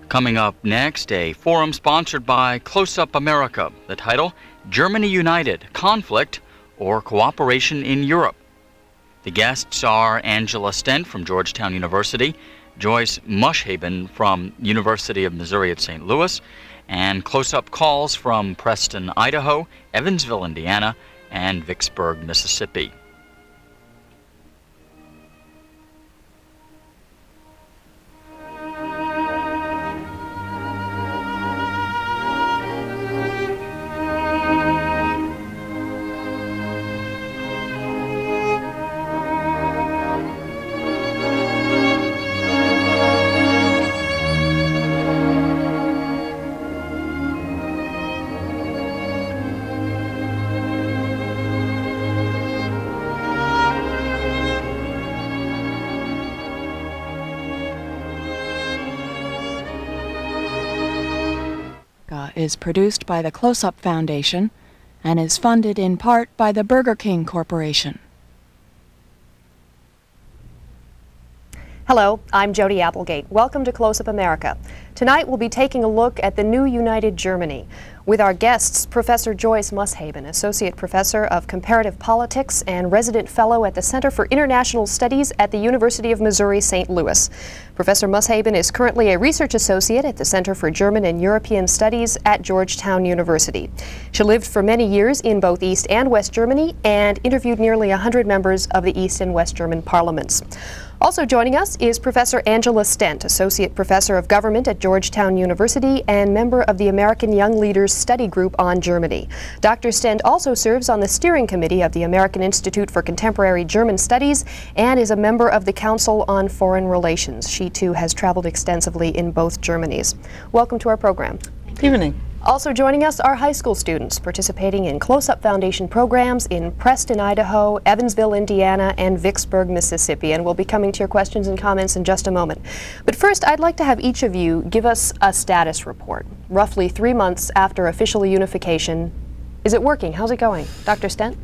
Coming up next, a forum sponsored by Close Up America. The title, Germany United, Conflict or Cooperation in Europe. The guests are Angela Stent from Georgetown University, Joyce Mushaben from University of Missouri at St. Louis, and close-up calls from Preston, Idaho, Evansville, Indiana, and Vicksburg, Mississippi. Is produced by the Close-Up Foundation and is funded in part by the Burger King Corporation. Hello, I'm Jody Applegate. Welcome to Close Up America. Tonight we'll be taking a look at the new United Germany with our guests, Professor Joyce Mushaben, Associate Professor of Comparative Politics and Resident Fellow at the Center for International Studies at the University of Missouri, St. Louis. Professor Mushaben is currently a Research Associate at the Center for German and European Studies at Georgetown University. She lived for many years in both East and West Germany and interviewed nearly 100 members of the East and West German parliaments. Also joining us is Professor Angela Stent, Associate Professor of Government at Georgetown University and member of the American Young Leaders Study Group on Germany. Dr. Stent also serves on the steering committee of the American Institute for Contemporary German Studies and is a member of the Council on Foreign Relations. She too has traveled extensively in both Germanys. Welcome to our program. Good evening. Also joining us are high school students participating in Close-Up Foundation programs in Preston, Idaho, Evansville, Indiana, and Vicksburg, Mississippi. And we'll be coming to your questions and comments in just a moment. But first, I'd like to have each of you give us a status report. Roughly 3 months after official unification, is it working? How's it going? Dr. Stent?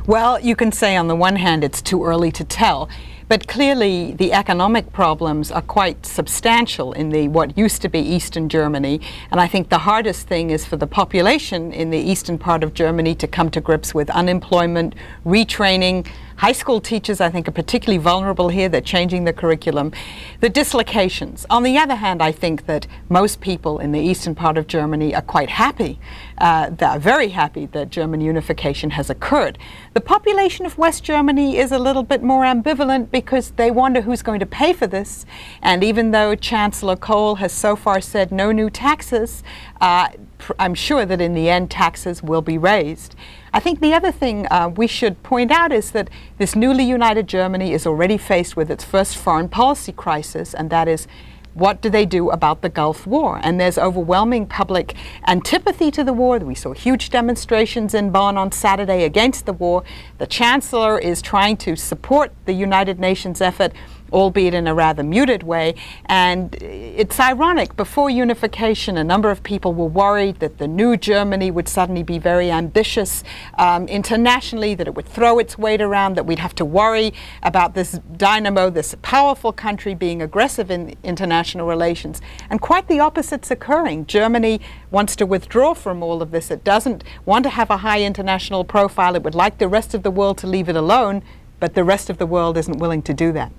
Well, you can say on the one hand it's too early to tell. But clearly the economic problems are quite substantial in what used to be Eastern Germany. And I think the hardest thing is for the population in the eastern part of Germany to come to grips with unemployment, retraining. High school teachers, I think, are particularly vulnerable here. They're changing the curriculum. The dislocations. On the other hand, I think that most people in the eastern part of Germany are quite happy. They're very happy that German unification has occurred. The population of West Germany is a little bit more ambivalent because they wonder who's going to pay for this. And even though Chancellor Kohl has so far said no new taxes, I'm sure that in the end taxes will be raised. I think the other thing we should point out is that this newly united Germany is already faced with its first foreign policy crisis, and that is, what do they do about the Gulf War? And there's overwhelming public antipathy to the war. We saw huge demonstrations in Bonn on Saturday against the war. The Chancellor is trying to support the United Nations effort, albeit in a rather muted way. And it's ironic, before unification, a number of people were worried that the new Germany would suddenly be very ambitious internationally, that it would throw its weight around, that we'd have to worry about this dynamo, this powerful country being aggressive in international relations. And quite the opposite's occurring. Germany wants to withdraw from all of this. It doesn't want to have a high international profile. It would like the rest of the world to leave it alone, but the rest of the world isn't willing to do that.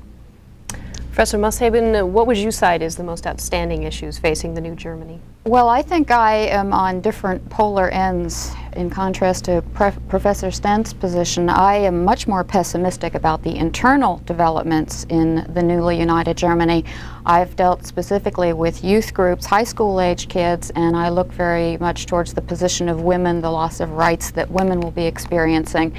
Professor Mushaben, what would you cite as the most outstanding issues facing the new Germany? Well, I think I am on different polar ends. In contrast to Professor Stent's position, I am much more pessimistic about the internal developments in the newly united Germany. I've dealt specifically with youth groups, high school age kids, and I look very much towards the position of women, the loss of rights that women will be experiencing.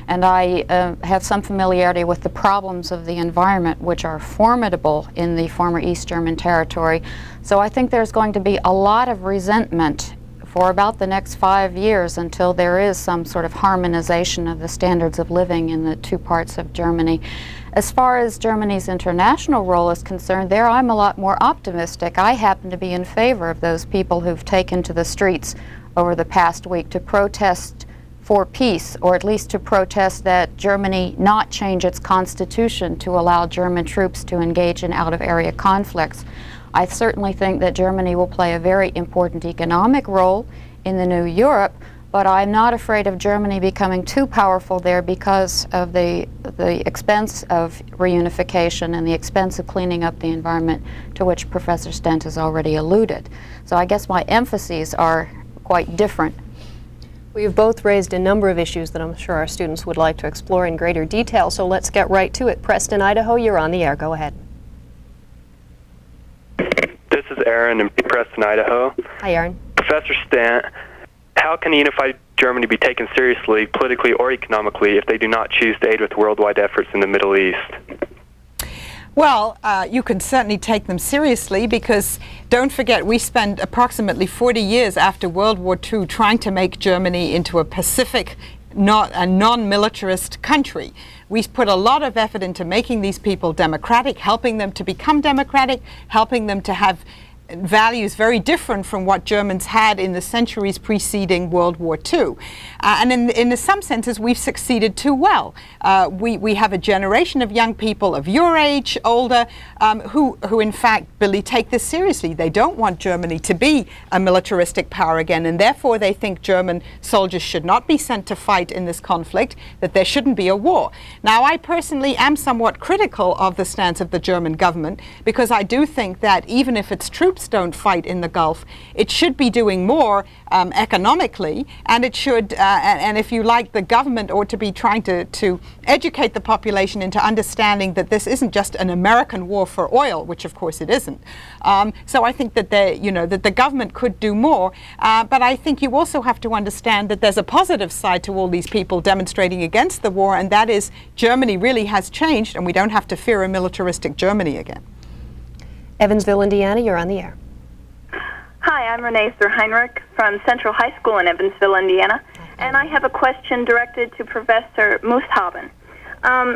And I have some familiarity with the problems of the environment, which are formidable in the former East German territory. So I think there's going to be a lot of resentment for about the next 5 years until there is some sort of harmonization of the standards of living in the two parts of Germany. As far as Germany's international role is concerned, there I'm a lot more optimistic. I happen to be in favor of those people who've taken to the streets over the past week to protest for peace, or at least to protest that Germany not change its constitution to allow German troops to engage in out-of-area conflicts. I certainly think that Germany will play a very important economic role in the new Europe, but I'm not afraid of Germany becoming too powerful there because of the expense of reunification and the expense of cleaning up the environment, to which Professor Stent has already alluded. So I guess my emphases are quite different. We've both raised a number of issues that I'm sure our students would like to explore in greater detail, so let's get right to it. Preston, Idaho, you're on the air. Go ahead. This is Aaron in Preston, Idaho. Hi, Aaron. Professor Stent, how can a unified Germany be taken seriously, politically or economically, if they do not choose to aid with worldwide efforts in the Middle East? Well, you can certainly take them seriously, because don't forget, we spent approximately 40 years after World War II trying to make Germany into a Pacific, a non-militarist country. We put a lot of effort into making these people democratic, helping them to become democratic, helping them to have values very different from what Germans had in the centuries preceding World War II. And in some senses, we've succeeded too well. We have a generation of young people of your age, older, who in fact really take this seriously. They don't want Germany to be a militaristic power again, and therefore they think German soldiers should not be sent to fight in this conflict, that there shouldn't be a war. Now, I personally am somewhat critical of the stance of the German government, because I do think that even if its troops don't fight in the Gulf, it should be doing more economically, and it should, and if you like, the government ought to be trying to educate the population into understanding that this isn't just an American war for oil, which of course it isn't. So I think that that the government could do more, but I think you also have to understand that there's a positive side to all these people demonstrating against the war, and that is Germany really has changed, and we don't have to fear a militaristic Germany again. Evansville, Indiana, you're on the air. Hi, I'm Renee Heinrich from Central High School in Evansville, Indiana, and I have a question directed to Professor Mushaben.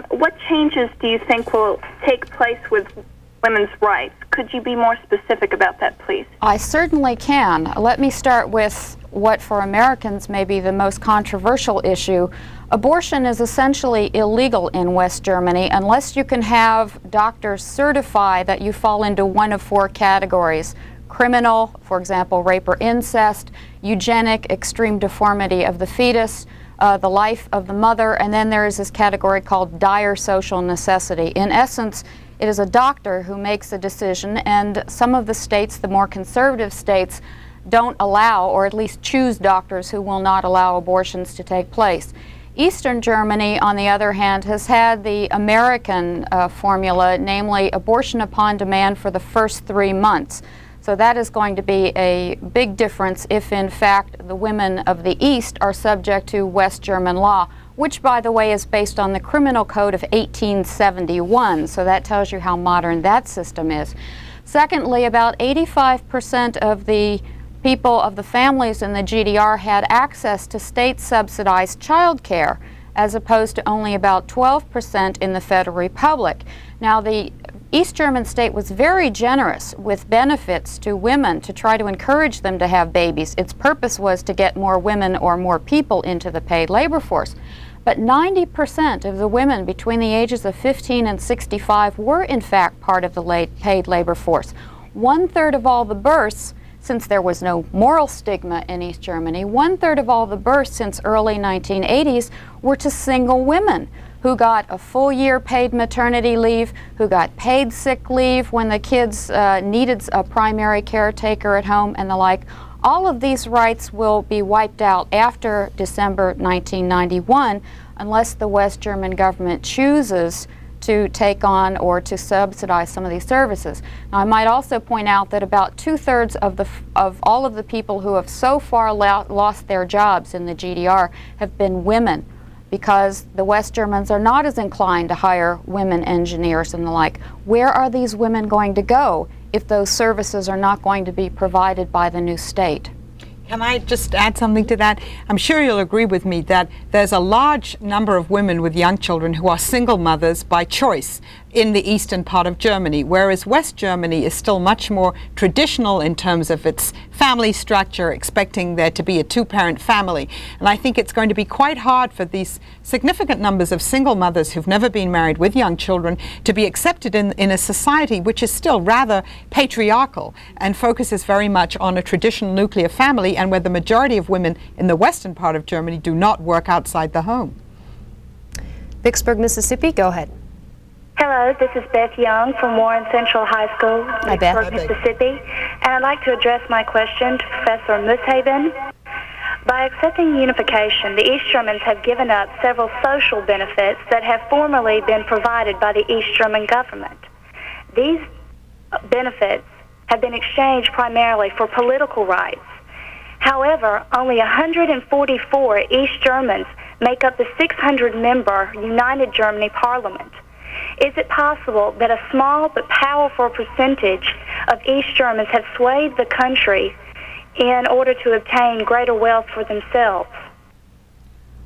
What changes do you think will take place with women's rights? Could you be more specific about that, please? I certainly can. Let me start with what for Americans may be the most controversial issue. Abortion is essentially illegal in West Germany unless you can have doctors certify that you fall into one of four categories: criminal, for example, rape or incest; eugenic, extreme deformity of the fetus; the life of the mother; and then there is this category called dire social necessity. In essence, it is a doctor who makes a decision, and some of the states, the more conservative states, don't allow, or at least choose doctors who will not allow abortions to take place. Eastern Germany, on the other hand, has had the American formula, namely abortion upon demand for the first 3 months. So that is going to be a big difference if, in fact, the women of the East are subject to West German law, which, by the way, is based on the Criminal Code of 1871. So that tells you how modern that system is. Secondly, about 85% of the people of the families in the GDR had access to state-subsidized child care, as opposed to only about 12% in the Federal Republic. Now, the East German state was very generous with benefits to women to try to encourage them to have babies. Its purpose was to get more women or more people into the paid labor force. But 90% of the women between the ages of 15 and 65 were in fact part of the paid labor force. 1/3 of all the births, since there was no moral stigma in East Germany, 1/3 of all the births since early 1980s were to single women who got a full year paid maternity leave, who got paid sick leave when the kids needed a primary caretaker at home, and the like. All of these rights will be wiped out after December 1991 unless the West German government chooses to take on or to subsidize some of these services. Now, I might also point out that about 2/3 of all of the people who have so far lost their jobs in the GDR have been women, because the West Germans are not as inclined to hire women engineers and the like. Where are these women going to go if those services are not going to be provided by the new state? Can I just add something to that? I'm sure you'll agree with me that there's a large number of women with young children who are single mothers by choice. in the eastern part of Germany, whereas West Germany is still much more traditional in terms of its family structure, expecting there to be a two-parent family. And I think it's going to be quite hard for these significant numbers of single mothers who've never been married with young children to be accepted in a society which is still rather patriarchal and focuses very much on a traditional nuclear family, and where the majority of women in the western part of Germany do not work outside the home. Vicksburg, Mississippi, go ahead. Hello, this is Beth Young from Warren Central High School, Hi, Beth. Vicksburg, Mississippi, and I'd like to address my question to Professor Mushaben. By accepting unification, the East Germans have given up several social benefits that have formerly been provided by the East German government. These benefits have been exchanged primarily for political rights. However, only 144 East Germans make up the 600-member United Germany Parliament. Is it possible that a small but powerful percentage of East Germans have swayed the country in order to obtain greater wealth for themselves?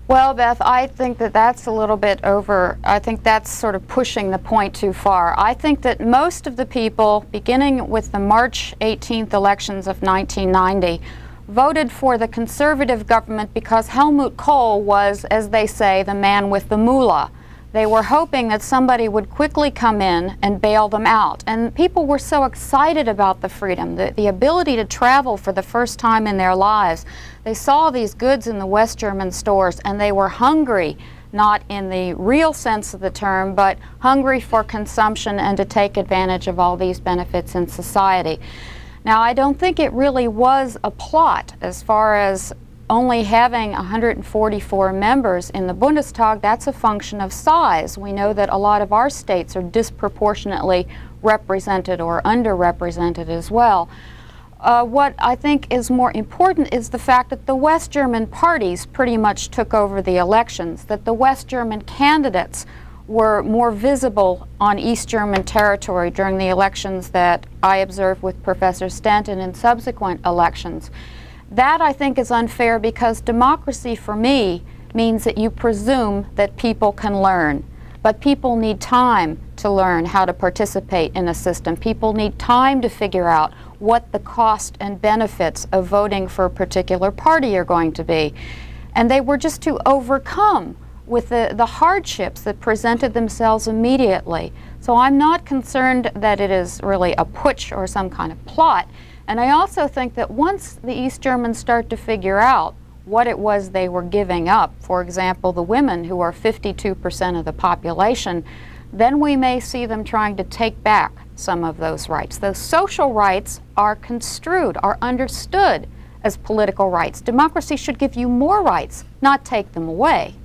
Well, Beth, I think that that's a little bit over. I think that's sort of pushing the point too far. I think that most of the people, beginning with the March 18th elections of 1990, voted for the conservative government because Helmut Kohl was, as they say, the man with the moolah. They were hoping that somebody would quickly come in and bail them out. And people were so excited about the freedom, the ability to travel for the first time in their lives. They saw these goods in the West German stores, and they were hungry, not in the real sense of the term, but hungry for consumption and to take advantage of all these benefits in society. Now, I don't think it really was a plot as far as only having 144 members in the Bundestag. That's a function of size. We know that a lot of our states are disproportionately represented or underrepresented as well. What I think is more important is the fact that the West German parties pretty much took over the elections, that the West German candidates were more visible on East German territory during the elections that I observed with Professor Stent and in subsequent elections. That, I think, is unfair because democracy for me means that you presume that people can learn. But people need time to learn how to participate in a system. People need time to figure out what the cost and benefits of voting for a particular party are going to be. And they were just too overcome with the hardships that presented themselves immediately. So I'm not concerned that it is really a putsch or some kind of plot. And I also think that once the East Germans start to figure out what it was they were giving up, for example, the women, who are 52% of the population, then we may see them trying to take back some of those rights. Those social rights are construed, are understood as political rights. Democracy should give you more rights, not take them away.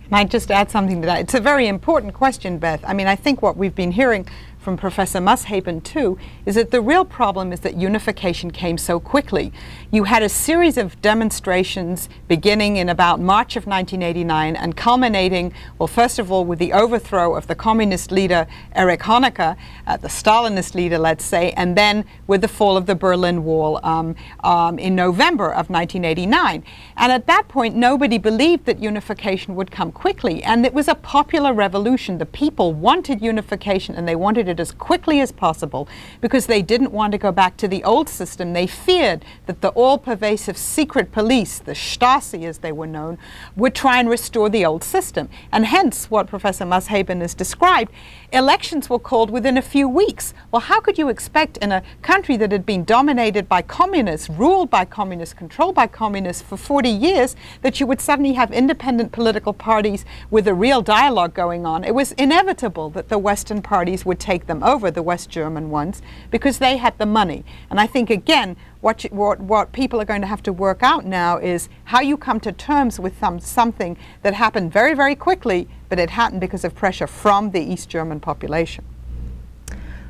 Can I just add something to that? It's a very important question, Beth. I mean, I think what we've been hearing from Professor Mushaben too is that the real problem is that unification came so quickly. You had a series of demonstrations beginning in about March of 1989 and culminating, well, first of all, with the overthrow of the communist leader Erich Honecker, the Stalinist leader, let's say, and then with the fall of the Berlin Wall in November of 1989. And at that point, nobody believed that unification would come quickly, and it was a popular revolution. The people wanted unification, and they wanted it as quickly as possible because they didn't want to go back to the old system. They feared that the all-pervasive secret police, the Stasi as they were known, would try and restore the old system. And hence what Professor Mushaben has described, elections were called within a few weeks. Well, how could you expect in a country that had been dominated by communists, ruled by communists, controlled by communists for 40 years, that you would suddenly have independent political parties with a real dialogue going on? It was inevitable that the Western parties would take them over, the West German ones, because they had the money. And I think, again, what people are going to have to work out now is how you come to terms with something that happened very, very quickly, but it happened because of pressure from the East German population.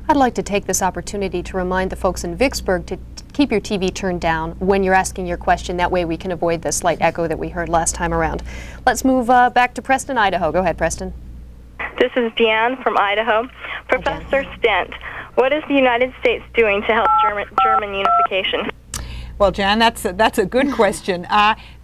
I'd like to take this opportunity to remind the folks in Vicksburg to keep your TV turned down when you're asking your question. That way we can avoid the slight echo that we heard last time around. Let's move back to Preston, Idaho. Go ahead, Preston. This is Deanne from Idaho. Professor Stent, what is the United States doing to help German unification? Well, Jan, that's a good question.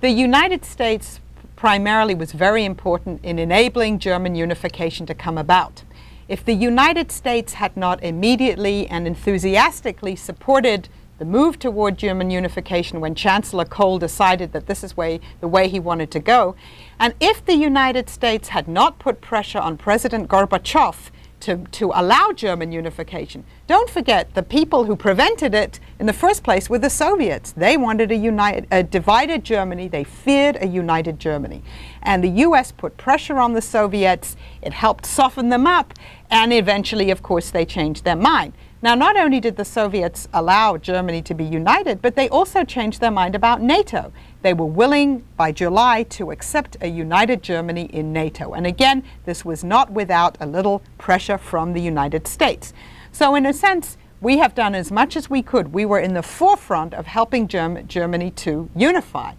The United States primarily was very important in enabling German unification to come about. If the United States had not immediately and enthusiastically supported the move toward German unification when Chancellor Kohl decided that this is the way he wanted to go, and if the United States had not put pressure on President Gorbachev to allow German unification. Don't forget, the people who prevented it in the first place were the Soviets. They wanted a divided Germany. They feared a united Germany. And the US put pressure on the Soviets. It helped soften them up. And eventually, of course, they changed their mind. Now, not only did the Soviets allow Germany to be united, but they also changed their mind about NATO. They were willing, by July, to accept a united Germany in NATO. And again, this was not without a little pressure from the United States. So in a sense, we have done as much as we could. We were in the forefront of helping Germany to unify.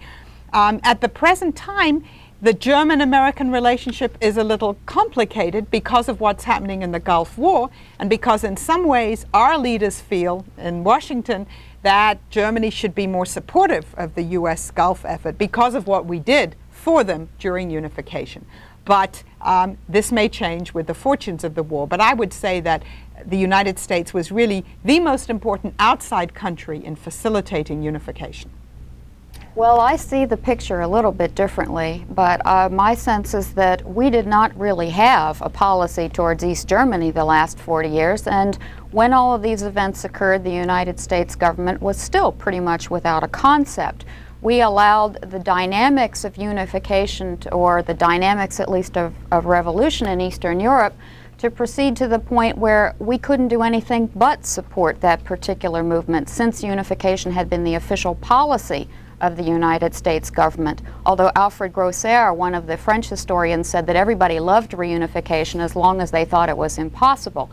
At the present time, the German-American relationship is a little complicated because of what's happening in the Gulf War, and because in some ways our leaders feel in Washington that Germany should be more supportive of the US Gulf effort because of what we did for them during unification. But this may change with the fortunes of the war. But I would say that the United States was really the most important outside country in facilitating unification. Well, I see the picture a little bit differently, but my sense is that we did not really have a policy towards East Germany the last 40 years, and when all of these events occurred, the United States government was still pretty much without a concept. We allowed the dynamics of unification, or the dynamics at least of revolution in Eastern Europe, to proceed to the point where we couldn't do anything but support that particular movement, since unification had been the official policy of the United States government. Although Alfred Grosser, one of the French historians, said that everybody loved reunification as long as they thought it was impossible.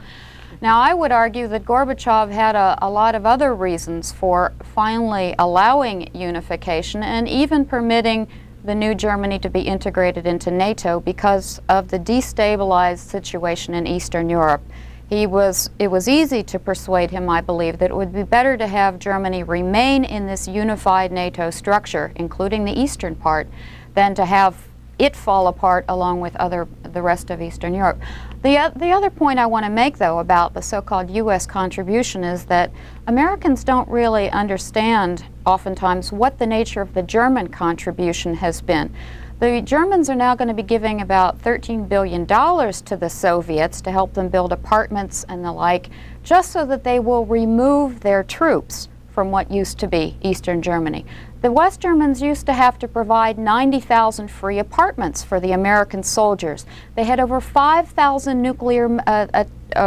Now, I would argue that Gorbachev had a lot of other reasons for finally allowing unification and even permitting the new Germany to be integrated into NATO because of the destabilized situation in Eastern Europe. It was easy to persuade him, I believe, that it would be better to have Germany remain in this unified NATO structure, including the eastern part, than to have it fall apart along with the rest of Eastern Europe. The other point I want to make, though, about the so-called U.S. contribution is that Americans don't really understand oftentimes what the nature of the German contribution has been. The Germans are now going to be giving about $13 billion to the Soviets to help them build apartments and the like, just so that they will remove their troops from what used to be Eastern Germany. The West Germans used to have to provide 90,000 free apartments for the American soldiers. They had over 5,000 nuclear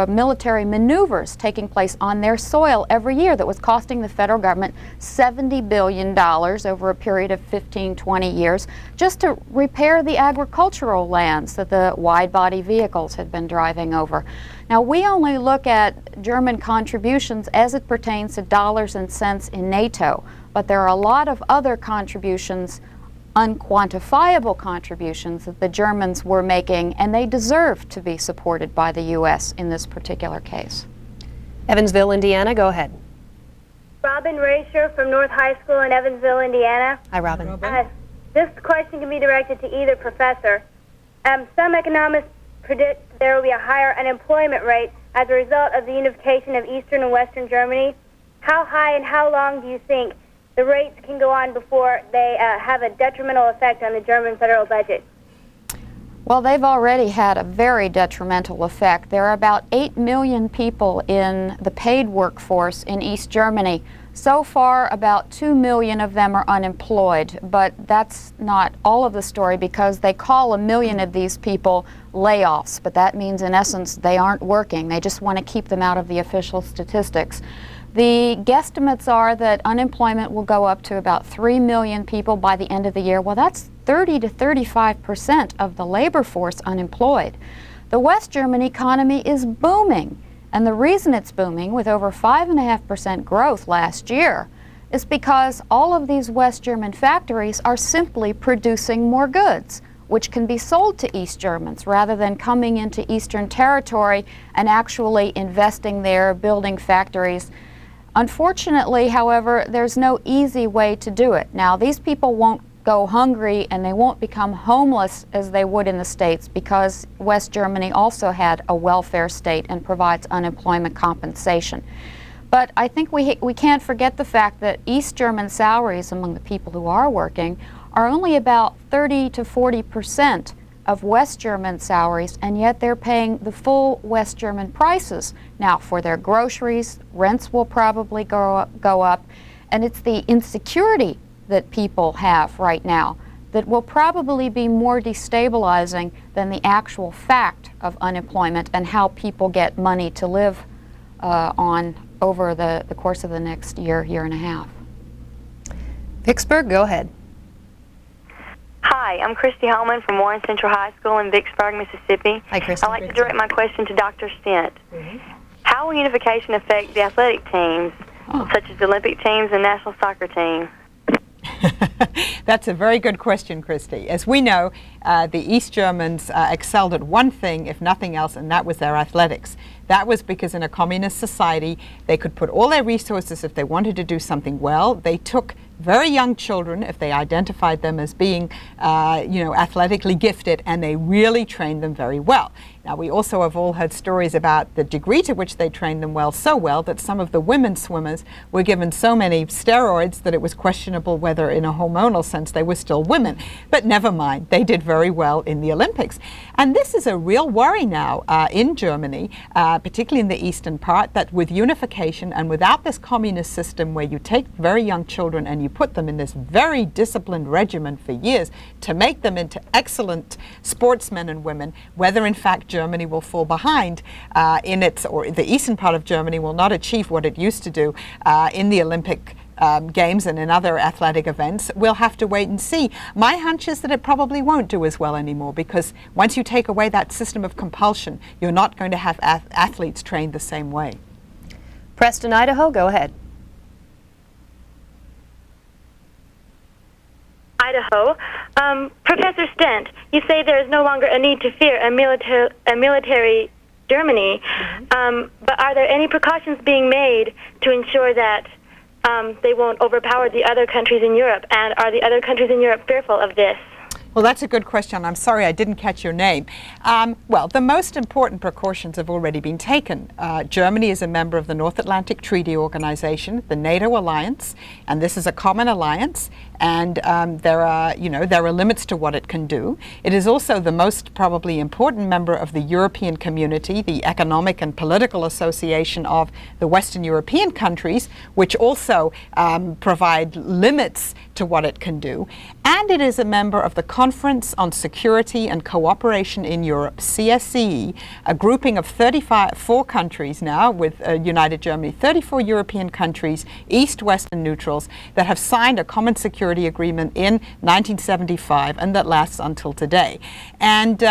military maneuvers taking place on their soil every year that was costing the federal government $70 billion over a period of 15-20 years just to repair the agricultural lands that the wide-body vehicles had been driving over. Now, we only look at German contributions as it pertains to dollars and cents in NATO, but there are a lot of other contributions, unquantifiable contributions, that the Germans were making, and they deserve to be supported by the U.S. in this particular case. Evansville, Indiana, go ahead. Robin Racer from North High School in Evansville, Indiana. Hi, Robin. This question can be directed to either professor. Some economists predict there will be a higher unemployment rate as a result of the unification of Eastern and Western Germany. How high and how long do you think the rates can go on before they have a detrimental effect on the German federal budget? Well, they've already had a very detrimental effect. There are about 8 million people in the paid workforce in East Germany. So far, about 2 million of them are unemployed, but that's not all of the story because they call 1 million of these people layoffs, but that means in essence they aren't working. They just want to keep them out of the official statistics. The guesstimates are that unemployment will go up to about 3 million people by the end of the year. Well, that's 30 to 35% of the labor force unemployed. The West German economy is booming, and the reason it's booming, with over 5.5% growth last year, is because all of these West German factories are simply producing more goods, which can be sold to East Germans rather than coming into Eastern territory and actually investing there, building factories. Unfortunately, however, there's no easy way to do it. Now, these people won't go hungry and they won't become homeless as they would in the States, because West Germany also had a welfare state and provides unemployment compensation. But I think we can't forget the fact that East German salaries among the people who are working are only about 30 to 40% of West German salaries, and yet they're paying the full West German prices. Now, for their groceries, rents will probably go up, and it's the insecurity that people have right now that will probably be more destabilizing than the actual fact of unemployment and how people get money to live on over the course of the next year and a half. Vicksburg, go ahead. Hi, I'm Christy Holman from Warren Central High School in Vicksburg, Mississippi. Hi, Christy. I'd like to direct my question to Dr. Stent. How will unification affect the athletic teams, such as the Olympic teams and national soccer team? That's a very good question, Christy. As we know, the East Germans excelled at one thing, if nothing else, and that was their athletics. That was because in a communist society, they could put all their resources if they wanted to do something well. They took very young children, if they identified them as being, athletically gifted, and they really trained them very well. Now, we also have all heard stories about the degree to which they trained them well, so well that some of the women swimmers were given so many steroids that it was questionable whether in a hormonal sense they were still women. But never mind, they did very well in the Olympics. And this is a real worry now in Germany, particularly in the eastern part, that with unification and without this communist system where you take very young children and you put them in this very disciplined regimen for years to make them into excellent sportsmen and women, whether in fact Germany will fall behind in its, or the eastern part of Germany will not achieve what it used to do in the Olympic games and in other athletic events, we'll have to wait and see. My hunch is that it probably won't do as well anymore, because once you take away that system of compulsion, you're not going to have athletes trained the same way. Preston, Idaho, go ahead. Idaho. Professor Stent, you say there is no longer a need to fear a military Germany, but are there any precautions being made to ensure that they won't overpower the other countries in Europe? And are the other countries in Europe fearful of this? Well, that's a good question. I'm sorry I didn't catch your name. Well, the most important precautions have already been taken. Germany is a member of the North Atlantic Treaty Organization, the NATO alliance, and this is a common alliance, and there are limits to what it can do. It is also the most probably important member of the European community, the Economic and Political Association of the Western European countries, which also provide limits to what it can do. And it is a member of the Conference on Security and Cooperation in Europe, CSCE, a grouping of 34 countries now with United Germany, 34 European countries, East, West, and neutrals, that have signed a common security agreement in 1975 and that lasts until today. And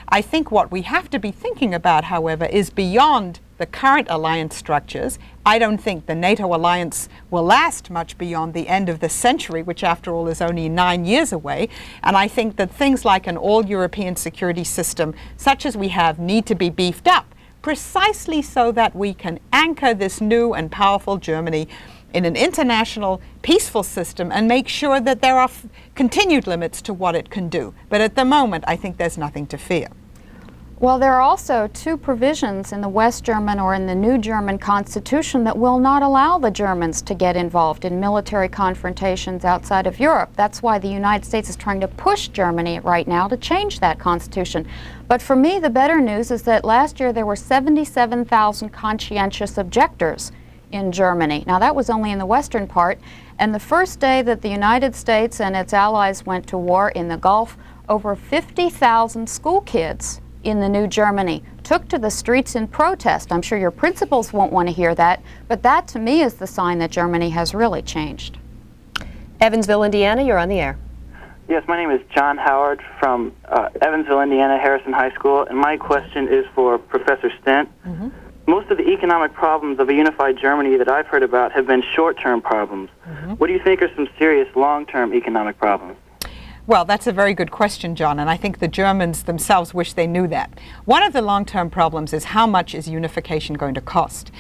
I think what we have to be thinking about, however, is beyond the current alliance structures. I don't think the NATO alliance will last much beyond the end of the century, which after all is only 9 years away. And I think that things like an all-European security system, such as we have, need to be beefed up, precisely so that we can anchor this new and powerful Germany in an international peaceful system and make sure that there are continued limits to what it can do. But at the moment, I think there's nothing to fear. Well, there are also two provisions in the West German or in the new German constitution that will not allow the Germans to get involved in military confrontations outside of Europe. That's why the United States is trying to push Germany right now to change that constitution. But for me, the better news is that last year there were 77,000 conscientious objectors in Germany. Now, that was only in the western part, and the first day that the United States and its allies went to war in the Gulf, over 50,000 school kids in the new Germany took to the streets in protest. I'm sure your principals won't want to hear that, but that to me is the sign that Germany has really changed. Evansville, Indiana, you're on the air. Yes, my name is John Howard from Evansville, Indiana, Harrison High School, and my question is for Professor Stent. Most of the economic problems of a unified Germany that I've heard about have been short-term problems. What do you think are some serious long-term economic problems? Well, that's a very good question, John, and I think the Germans themselves wish they knew that. One of the long-term problems is how much is unification going to cost?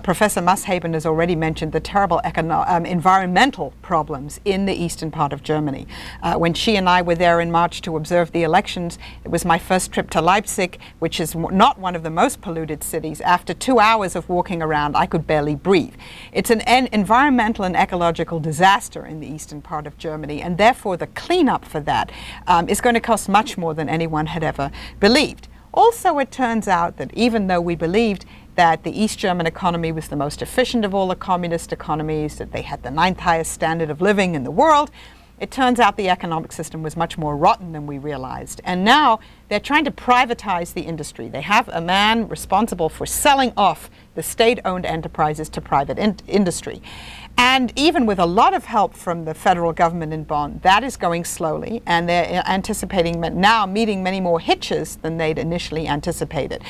Professor Mushaben has already mentioned the terrible environmental problems in the eastern part of Germany. When she and I were there in March to observe the elections, it was my first trip to Leipzig, which is not one of the most polluted cities. After 2 hours of walking around, I could barely breathe. It's an environmental and ecological disaster in the eastern part of Germany, and therefore the cleanup for that is going to cost much more than anyone had ever believed. Also, it turns out that even though we believed that the East German economy was the most efficient of all the communist economies, that they had the 9th highest standard of living in the world, it turns out the economic system was much more rotten than we realized. And now they're trying to privatize the industry. They have a man responsible for selling off the state-owned enterprises to private industry. And even with a lot of help from the federal government in Bonn, that is going slowly, and they're anticipating now meeting many more hitches than they'd initially anticipated.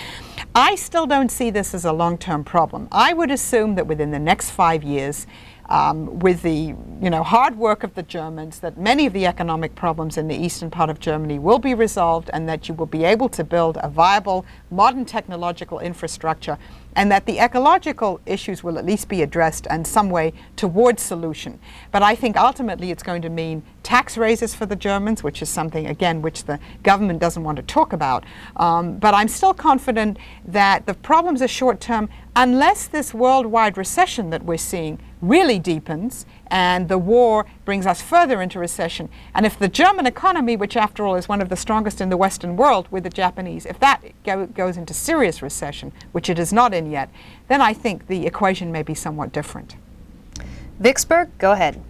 I still don't see this as a long-term problem. I would assume that within the next 5 years, with the hard work of the Germans, that many of the economic problems in the eastern part of Germany will be resolved, and that you will be able to build a viable modern technological infrastructure, and that the ecological issues will at least be addressed in some way towards solution. But I think ultimately it's going to mean tax raises for the Germans, which is something, again, which the government doesn't want to talk about. But I'm still confident that the problems are short-term unless this worldwide recession that we're seeing really deepens and the war brings us further into recession. And if the German economy, which after all is one of the strongest in the Western world with the Japanese, if that goes into serious recession, which it is not in yet, then I think the equation may be somewhat different. Vicksburg, go ahead.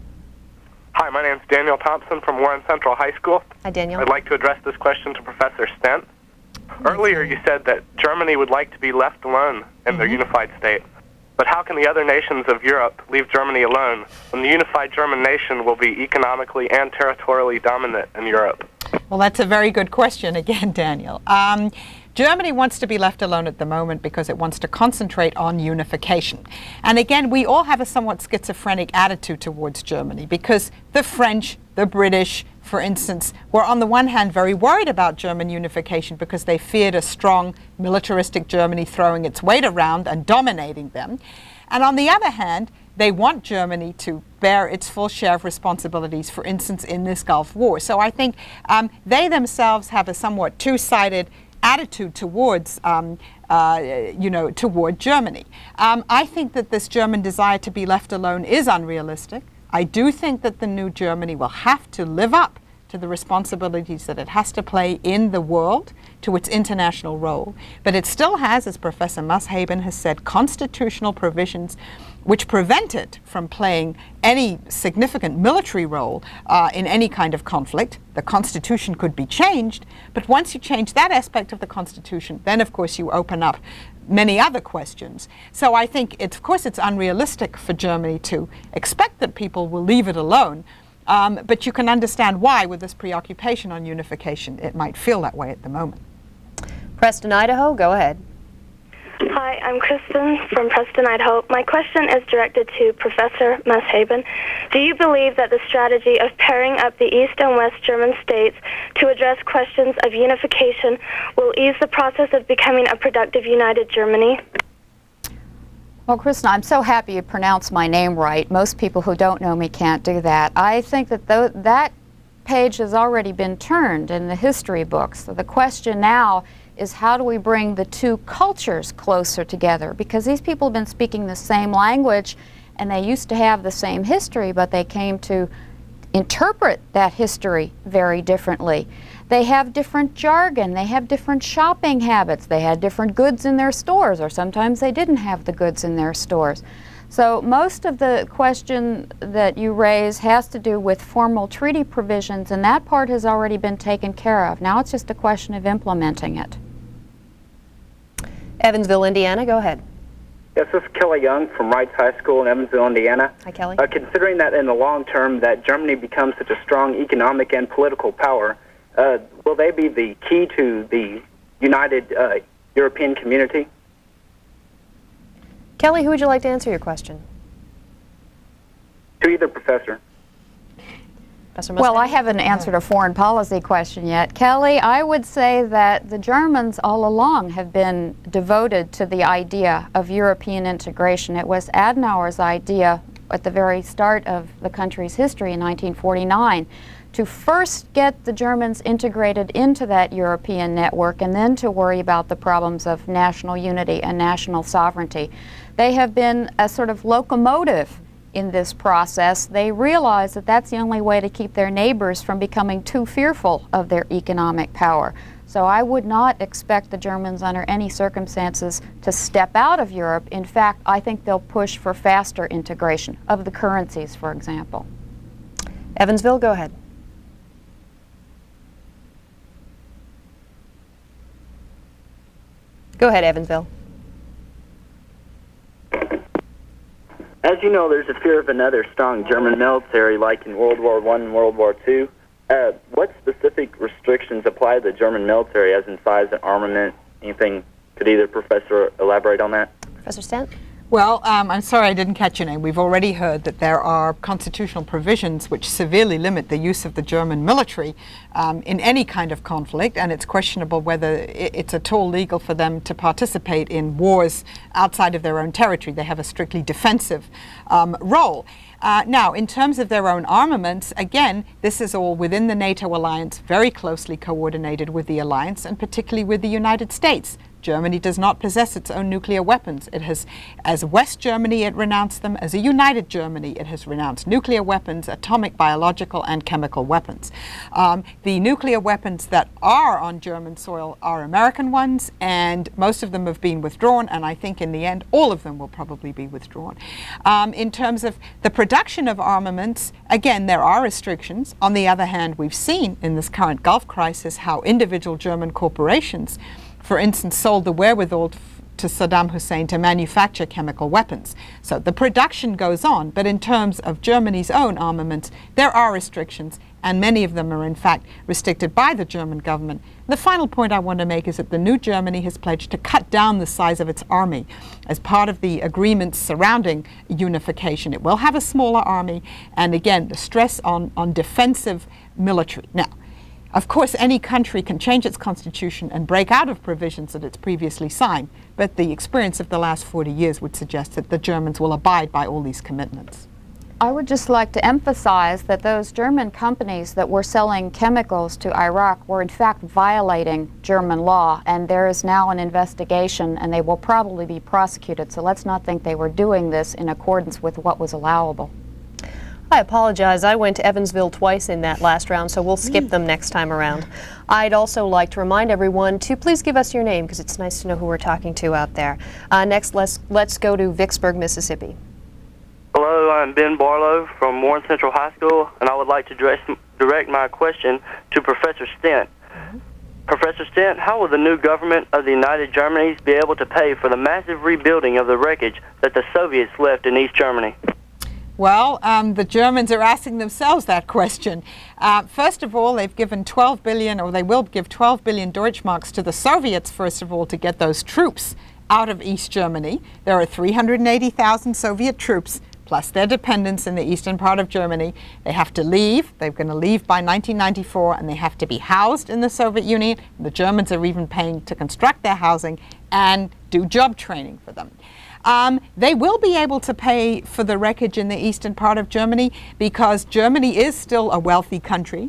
Hi, my name is Daniel Thompson from Warren Central High School. Hi, Daniel. I'd like to address this question to Professor Stent. Earlier you said that Germany would like to be left alone in their unified state. But how can the other nations of Europe leave Germany alone when the unified German nation will be economically and territorially dominant in Europe? Well, that's a very good question again, Daniel. Germany wants to be left alone at the moment because it wants to concentrate on unification. And again, we all have a somewhat schizophrenic attitude towards Germany because the French, the British, for instance, were on the one hand very worried about German unification because they feared a strong militaristic Germany throwing its weight around and dominating them. And on the other hand, they want Germany to bear its full share of responsibilities, for instance, in this Gulf War. So I think they themselves have a somewhat two-sided attitude towards toward Germany. I think that this German desire to be left alone is unrealistic. I do think that the new Germany will have to live up to the responsibilities that it has to play in the world, to its international role. But it still has, as Professor Mushaben has said, constitutional provisions which prevent it from playing any significant military role in any kind of conflict. The Constitution could be changed, but once you change that aspect of the Constitution, then of course you open up many other questions. So I think, of course, it's unrealistic for Germany to expect that people will leave it alone. But you can understand why, with this preoccupation on unification, it might feel that way at the moment. Preston, Idaho, go ahead. Hi, I'm Kristen from Preston, Idaho. My question is directed to Professor Mushaben. Do you believe that the strategy of pairing up the East and West German states to address questions of unification will ease the process of becoming a productive united Germany? Well, Kristen, I'm so happy you pronounced my name right. Most people who don't know me can't do that. I think that that page has already been turned in the history books. So the question now is, how do we bring the two cultures closer together? Because these people have been speaking the same language and they used to have the same history, but they came to interpret that history very differently. They have different jargon, they have different shopping habits, they had different goods in their stores, or sometimes they didn't have the goods in their stores. So most of the question that you raise has to do with formal treaty provisions, and that part has already been taken care of. Now it's just a question of implementing it. Evansville, Indiana, go ahead. Yes, this is Kelly Young from Wrights High School in Evansville, Indiana. Hi, Kelly. Considering that in the long term that Germany becomes such a strong economic and political power, will they be the key to the united European community? Kelly, who would you like to answer your question? To either professor. Professor Well, I Mushaben? haven't answered a foreign policy question yet. Kelly, I would say that the Germans all along have been devoted to the idea of European integration. It was Adenauer's idea at the very start of the country's history in 1949 to first get the Germans integrated into that European network and then to worry about the problems of national unity and national sovereignty. They have been a sort of locomotive in this process. They realize that that's the only way to keep their neighbors from becoming too fearful of their economic power. So I would not expect the Germans under any circumstances to step out of Europe. In fact, I think they'll push for faster integration of the currencies, for example. Evansville, go ahead. Go ahead, Evansville. As you know, there's a fear of another strong German military like in World War I and World War II. What specific restrictions apply to the German military, as in size and armament? Anything? Could either professor elaborate on that? Professor Stent? Well, I'm sorry I didn't catch your name. We've already heard that there are constitutional provisions which severely limit the use of the German military in any kind of conflict, and it's questionable whether it's at all legal for them to participate in wars outside of their own territory. They have a strictly defensive role. Now, in terms of their own armaments, again, this is all within the NATO alliance, very closely coordinated with the alliance, and particularly with the United States. Germany does not possess its own nuclear weapons. It has, as West Germany, it renounced them. As a united Germany, it has renounced nuclear weapons, atomic, biological, and chemical weapons. The nuclear weapons that are on German soil are American ones, and most of them have been withdrawn, and I think in the end, all of them will probably be withdrawn. In terms of the production of armaments, again, there are restrictions. On the other hand, we've seen in this current Gulf crisis how individual German corporations, for instance, sold the wherewithal to Saddam Hussein to manufacture chemical weapons. So the production goes on, but in terms of Germany's own armaments, there are restrictions, and many of them are in fact restricted by the German government. The final point I want to make is that the new Germany has pledged to cut down the size of its army as part of the agreements surrounding unification. It will have a smaller army, and again, the stress on defensive military. Now, of course, any country can change its constitution and break out of provisions that it's previously signed, but the experience of the last 40 years would suggest that the Germans will abide by all these commitments. I would just like to emphasize that those German companies that were selling chemicals to Iraq were in fact violating German law, and there is now an investigation and they will probably be prosecuted. So let's not think they were doing this in accordance with what was allowable. I apologize. I went to Evansville twice in that last round, so we'll skip them next time around. I'd also like to remind everyone to please give us your name, because it's nice to know who we're talking to out there. Next, let's go to Vicksburg, Mississippi. Hello, I'm Ben Barlow from Warren Central High School, and I would like to direct my question to Professor Stent. Professor Stent, how will the new government of the United Germanys be able to pay for the massive rebuilding of the wreckage that the Soviets left in East Germany? Well, the Germans are asking themselves that question. First of all, they've given 12 billion, or they will give 12 billion Deutschmarks to the Soviets, first of all, to get those troops out of East Germany. There are 380,000 Soviet troops, plus their dependents in the eastern part of Germany. They have to leave. They're going to leave by 1994, and they have to be housed in the Soviet Union. The Germans are even paying to construct their housing and do job training for them. They will be able to pay for the wreckage in the eastern part of Germany because Germany is still a wealthy country.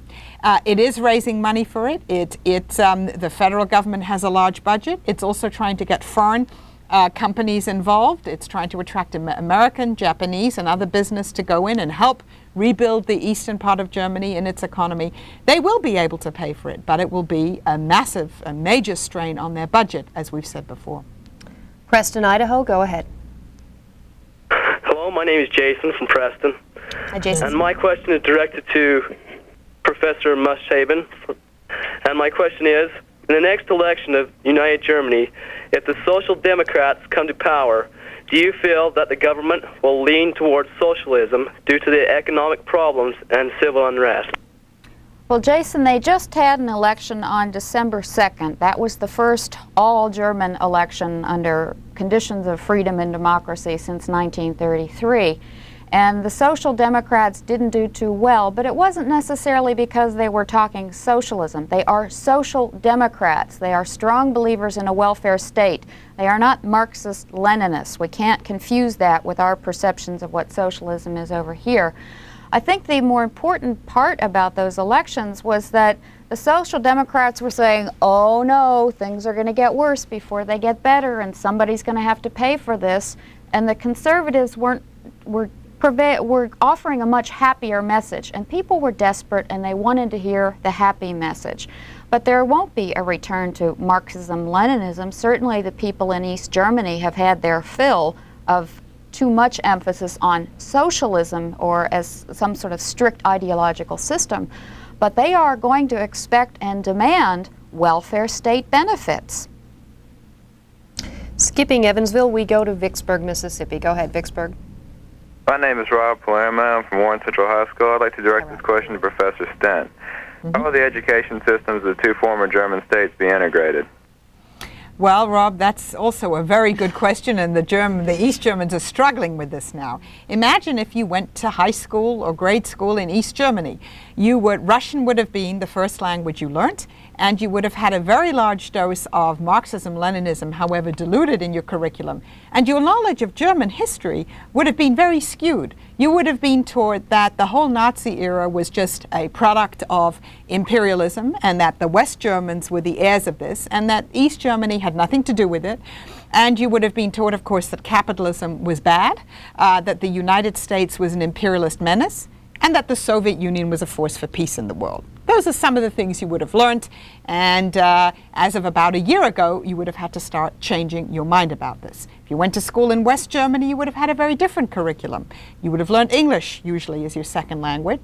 It is raising money for it. The federal government has a large budget. It's also trying to get foreign companies involved. It's trying to attract American, Japanese, and other business to go in and help rebuild the eastern part of Germany and its economy. They will be able to pay for it, but it will be a major strain on their budget, as we've said before. Preston, Idaho, go ahead. Hello, my name is Jason from Preston. Hi, Jason. And my question is directed to Professor Mushaben. And my question is, in the next election of United Germany, if the Social Democrats come to power, do you feel that the government will lean towards socialism due to the economic problems and civil unrest? Well, Jason, they just had an election on December 2nd. That was the first all-German election under conditions of freedom and democracy since 1933. And the Social Democrats didn't do too well, but it wasn't necessarily because they were talking socialism. They are social democrats. They are strong believers in a welfare state. They are not Marxist-Leninists. We can't confuse that with our perceptions of what socialism is over here. I think the more important part about those elections was that the Social Democrats were saying, oh no, things are going to get worse before they get better, and somebody's going to have to pay for this. And the conservatives were offering a much happier message, and people were desperate and they wanted to hear the happy message. But there won't be a return to Marxism-Leninism. Certainly the people in East Germany have had their fill of too much emphasis on socialism or as some sort of strict ideological system, but they are going to expect and demand welfare state benefits. Skipping Evansville, we go to Vicksburg, Mississippi. Go ahead, Vicksburg. My name is Rob Palermo. I'm from Warren Central High School. I'd like to direct this question to Professor Stent. How will the education systems of the two former German states be integrated? Well, Rob, that's also a very good question, and the East Germans are struggling with this now. Imagine if you went to high school or grade school in East Germany. Russian would have been the first language you learnt, and you would have had a very large dose of Marxism-Leninism, however diluted in your curriculum. And your knowledge of German history would have been very skewed. You would have been taught that the whole Nazi era was just a product of imperialism, and that the West Germans were the heirs of this, and that East Germany had nothing to do with it. And you would have been taught, of course, that capitalism was bad, that the United States was an imperialist menace, and that the Soviet Union was a force for peace in the world. Those are some of the things you would have learned, and as of about a year ago, you would have had to start changing your mind about this. If you went to school in West Germany, you would have had a very different curriculum. You would have learned English, usually as your second language,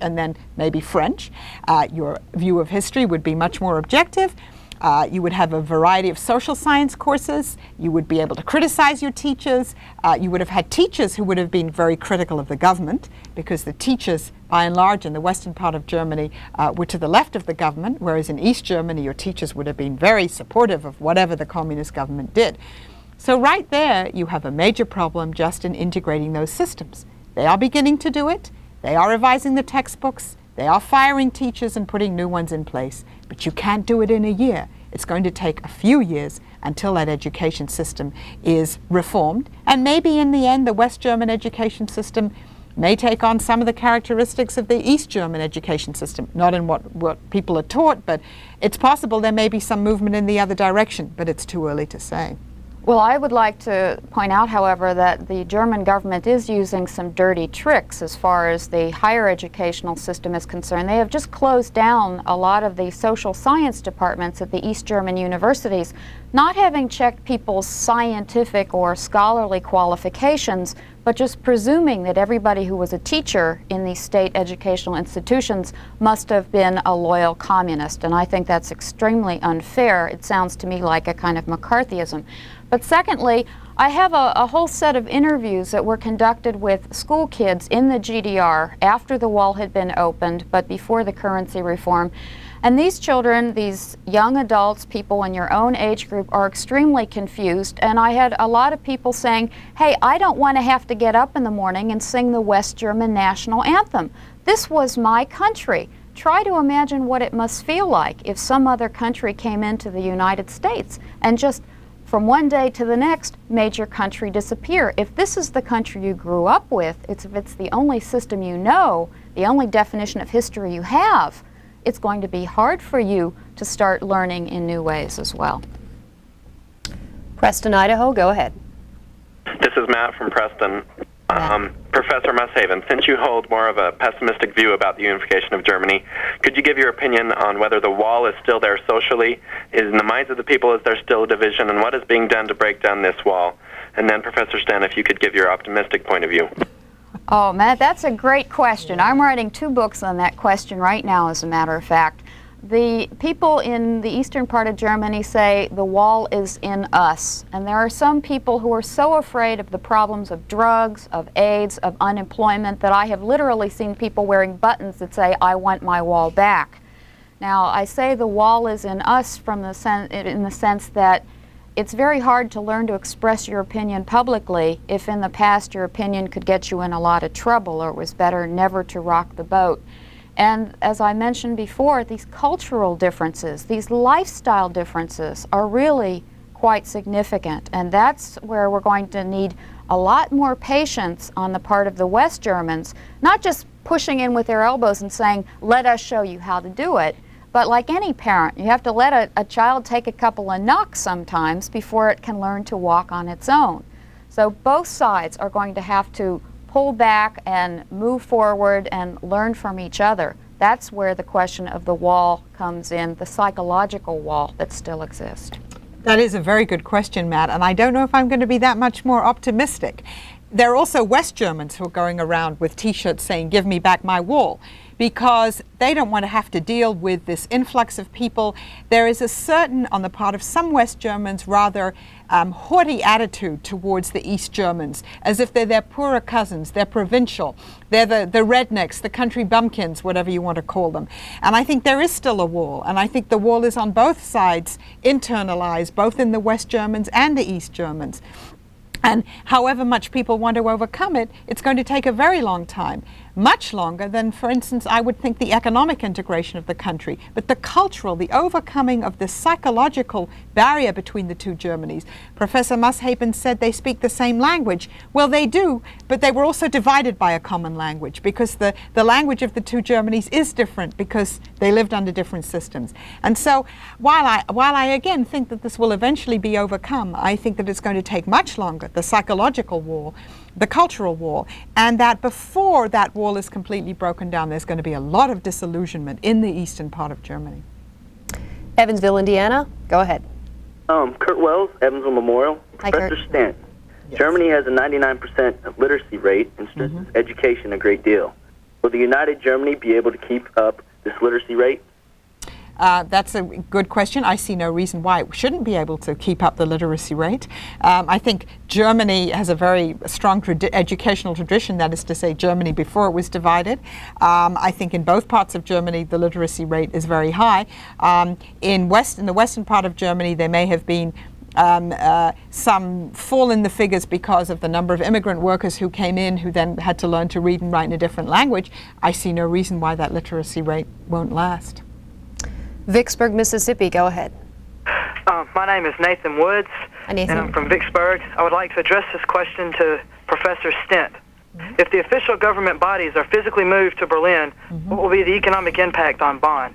and then maybe French. Your view of history would be much more objective. You would have a variety of social science courses. You would be able to criticize your teachers. You would have had teachers who would have been very critical of the government, because the teachers, by and large, in the western part of Germany were to the left of the government, whereas in East Germany your teachers would have been very supportive of whatever the communist government did. So right there you have a major problem just in integrating those systems. They are beginning to do it. They are revising the textbooks. They are firing teachers and putting new ones in place, but you can't do it in a year. It's going to take a few years until that education system is reformed, and maybe in the end the West German education system may take on some of the characteristics of the East German education system, not in what people are taught, but it's possible there may be some movement in the other direction, but it's too early to say. Well, I would like to point out, however, that the German government is using some dirty tricks as far as the higher educational system is concerned. They have just closed down a lot of the social science departments at the East German universities, not having checked people's scientific or scholarly qualifications, but just presuming that everybody who was a teacher in these state educational institutions must have been a loyal communist. And I think that's extremely unfair. It sounds to me like a kind of McCarthyism. But secondly, I have a whole set of interviews that were conducted with school kids in the GDR after the wall had been opened, but before the currency reform. And these children, these young adults, people in your own age group, are extremely confused. And I had a lot of people saying, hey, I don't want to have to get up in the morning and sing the West German national anthem. This was my country. Try to imagine what it must feel like if some other country came into the United States and just from one day to the next made your country disappear. If this is the country you grew up with, if it's the only system you know, the only definition of history you have, it's going to be hard for you to start learning in new ways as well. Preston, Idaho, go ahead. This is Matt from Preston. Professor Mushaben, since you hold more of a pessimistic view about the unification of Germany, could you give your opinion on whether the wall is still there socially? In the minds of the people, is there still a division? And what is being done to break down this wall? And then, Professor Stent, if you could give your optimistic point of view. Oh, Matt, that's a great question. I'm writing 2 books on that question right now, as a matter of fact. The people in the eastern part of Germany say the wall is in us. And there are some people who are so afraid of the problems of drugs, of AIDS, of unemployment, that I have literally seen people wearing buttons that say, I want my wall back. Now, I say the wall is in us in the sense that it's very hard to learn to express your opinion publicly if in the past your opinion could get you in a lot of trouble, or it was better never to rock the boat. And as I mentioned before, these cultural differences, these lifestyle differences are really quite significant. And that's where we're going to need a lot more patience on the part of the West Germans, not just pushing in with their elbows and saying, let us show you how to do it. But like any parent, you have to let a child take a couple of knocks sometimes before it can learn to walk on its own. So both sides are going to have to pull back and move forward and learn from each other. That's where the question of the wall comes in, the psychological wall that still exists. That is a very good question, Matt, and I don't know if I'm going to be that much more optimistic. There are also West Germans who are going around with T-shirts saying, give me back my wall, because they don't want to have to deal with this influx of people. There is a certain, on the part of some West Germans, rather haughty attitude towards the East Germans, as if they're their poorer cousins, they're provincial, they're the rednecks, the country bumpkins, whatever you want to call them. And I think there is still a wall, and I think the wall is on both sides internalized, both in the West Germans and the East Germans. And however much people want to overcome it, it's going to take a very long time. Much longer than, for instance, I would think the economic integration of the country, but the cultural, the overcoming of the psychological barrier between the two Germanys. Professor Mushaben said they speak the same language. Well, they do, but they were also divided by a common language, because the language of the two Germanys is different because they lived under different systems. And so while I again think that this will eventually be overcome, I think that it's going to take much longer, the psychological wall, the cultural wall, and that before that wall is completely broken down, there's going to be a lot of disillusionment in the eastern part of Germany. Evansville, Indiana, go ahead. Kurt Wells, Evansville Memorial. Hi, Professor Kurt. Stent. Yes. Germany has a 99% literacy rate and stresses education a great deal. Will the United Germany be able to keep up this literacy rate? That's a good question. I see no reason why it shouldn't be able to keep up the literacy rate. I think Germany has a very strong educational tradition, that is to say Germany before it was divided. I think in both parts of Germany the literacy rate is very high. In the western part of Germany there may have been some fall in the figures because of the number of immigrant workers who came in who then had to learn to read and write in a different language. I see no reason why that literacy rate won't last. Vicksburg, Mississippi, go ahead. My name is Nathan Woods, and I'm from Vicksburg. I would like to address this question to Professor Stent. If the official government bodies are physically moved to Berlin, what will be the economic impact on Bonn?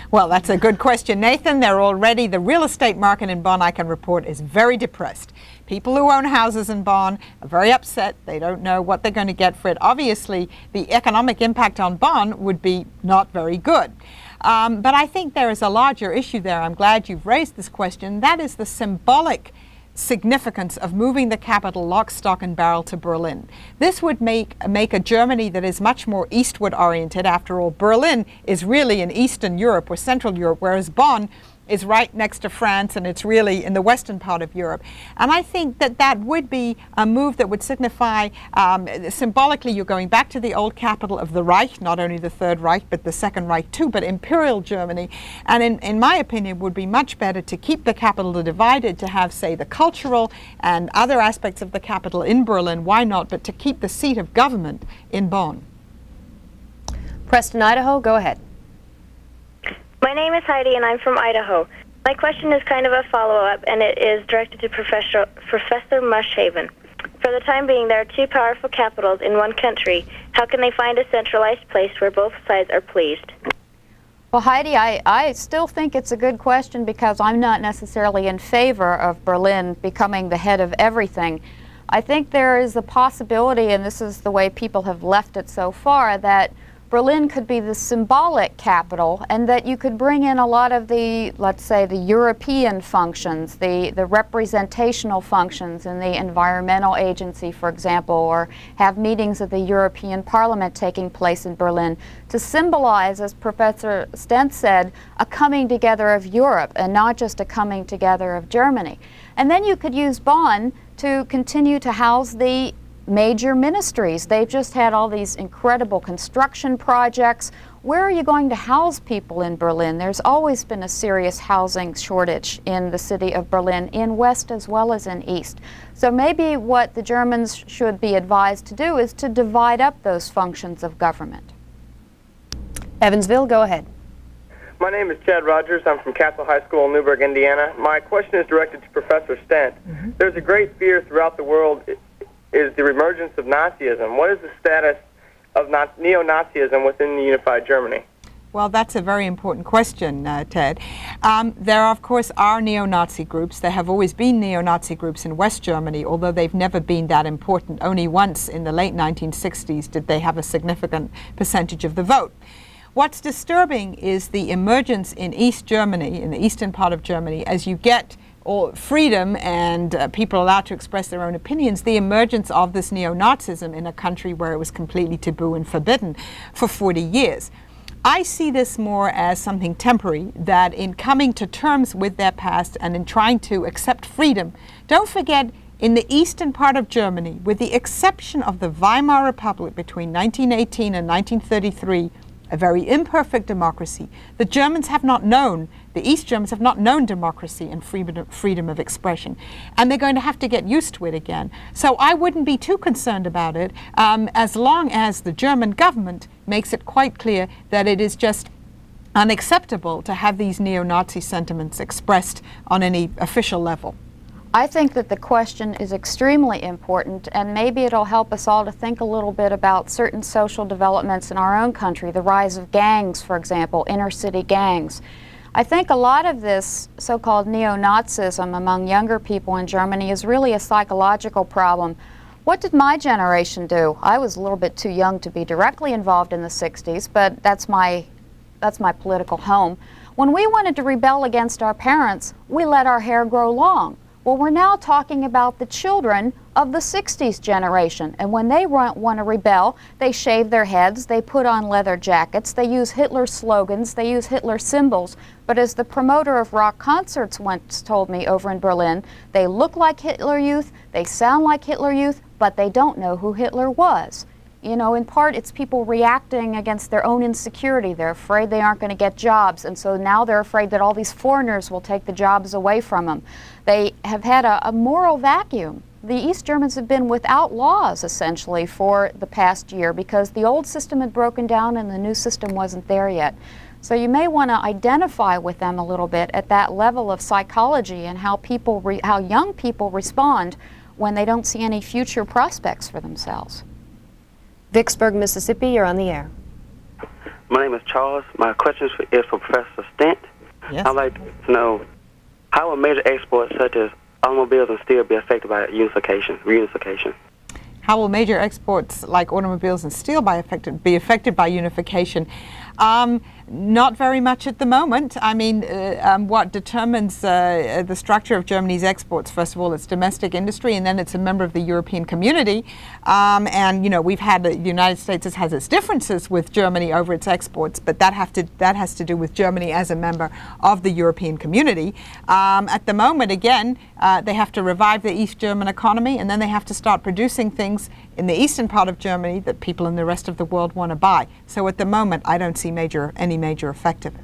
Well, that's a good question, Nathan. The real estate market in Bonn, I can report, is very depressed. People who own houses in Bonn are very upset. They don't know what they're going to get for it. Obviously, the economic impact on Bonn would be not very good. But I think there is a larger issue there. I'm glad you've raised this question. That is the symbolic significance of moving the capital lock, stock, and barrel to Berlin. This would make a Germany that is much more eastward oriented. After all, Berlin is really in Eastern Europe or Central Europe, whereas Bonn is right next to France, and it's really in the western part of Europe. And I think that that would be a move that would signify, symbolically, you're going back to the old capital of the Reich, not only the Third Reich, but the Second Reich too, but Imperial Germany. And in my opinion, it would be much better to keep the capital divided, to have, say, the cultural and other aspects of the capital in Berlin, why not, but to keep the seat of government in Bonn. Preston, Idaho, go ahead. My name is Heidi, and I'm from Idaho. My question is kind of a follow-up, and it is directed to Professor Mushaben. For the time being, there are two powerful capitals in one country. How can they find a centralized place where both sides are pleased? Well, Heidi, I still think it's a good question, because I'm not necessarily in favor of Berlin becoming the head of everything. I think there is a possibility, and this is the way people have left it so far, that Berlin could be the symbolic capital, and that you could bring in a lot of the, let's say, the European functions, the representational functions in the environmental agency, for example, or have meetings of the European Parliament taking place in Berlin to symbolize, as Professor Stent said, a coming together of Europe and not just a coming together of Germany. And then you could use Bonn to continue to house the major ministries. They've just had all these incredible construction projects. Where are you going to house people in Berlin? There's always been a serious housing shortage in the city of Berlin, in West as well as in East. So maybe what the Germans should be advised to do is to divide up those functions of government. Evansville, go ahead. My name is Chad Rogers. I'm from Castle High School in Newburgh, Indiana. My question is directed to Professor Stent. There's a great fear throughout the world is the emergence of Nazism. What is the status of neo-Nazism within the unified Germany? Well, that's a very important question, Ted. There, of course, are neo-Nazi groups. There have always been neo-Nazi groups in West Germany, although they've never been that important. Only once in the late 1960s did they have a significant percentage of the vote. What's disturbing is the emergence in East Germany, in the eastern part of Germany, as you get freedom and people allowed to express their own opinions, the emergence of this neo-Nazism in a country where it was completely taboo and forbidden for 40 years. I see this more as something temporary, that in coming to terms with their past and in trying to accept freedom, don't forget, in the eastern part of Germany, with the exception of the Weimar Republic between 1918 and 1933, a very imperfect democracy, the Germans have not known, the East Germans have not known democracy and freedom of expression. And they're going to have to get used to it again. So I wouldn't be too concerned about it as long as the German government makes it quite clear that it is just unacceptable to have these neo-Nazi sentiments expressed on any official level. I think that the question is extremely important, and maybe it'll help us all to think a little bit about certain social developments in our own country, the rise of gangs, for example, inner-city gangs. I think a lot of this so-called neo-Nazism among younger people in Germany is really a psychological problem. What did my generation do? I was a little bit too young to be directly involved in the 60s, but that's my political home. When we wanted to rebel against our parents, we let our hair grow long. Well, we're now talking about the children of the 60s generation, and when they want to rebel, they shave their heads, they put on leather jackets, they use Hitler slogans, they use Hitler symbols. But as the promoter of rock concerts once told me over in Berlin, they look like Hitler Youth, they sound like Hitler Youth, but they don't know who Hitler was. You know, in part, it's people reacting against their own insecurity. They're afraid they aren't going to get jobs, and so now they're afraid that all these foreigners will take the jobs away from them. They have had a moral vacuum. The East Germans have been without laws, essentially, for the past year because the old system had broken down and the new system wasn't there yet. So you may want to identify with them a little bit at that level of psychology and how young people respond when they don't see any future prospects for themselves. Vicksburg, Mississippi, you're on the air. My name is Charles. My question is for Professor Stent. Yes. I'd like to know, how will major exports such as automobiles and steel be affected by reunification? How will major exports like automobiles and steel be affected by unification? Not very much at the moment. I mean, what determines the structure of Germany's exports, first of all, it's domestic industry, and then it's a member of the European community. And, you know, we've had the United States has its differences with Germany over its exports, but that has to do with Germany as a member of the European community. At the moment, again, they have to revive the East German economy, and then they have to start producing things in the eastern part of Germany that people in the rest of the world want to buy. So at the moment, I don't see any major effect of it.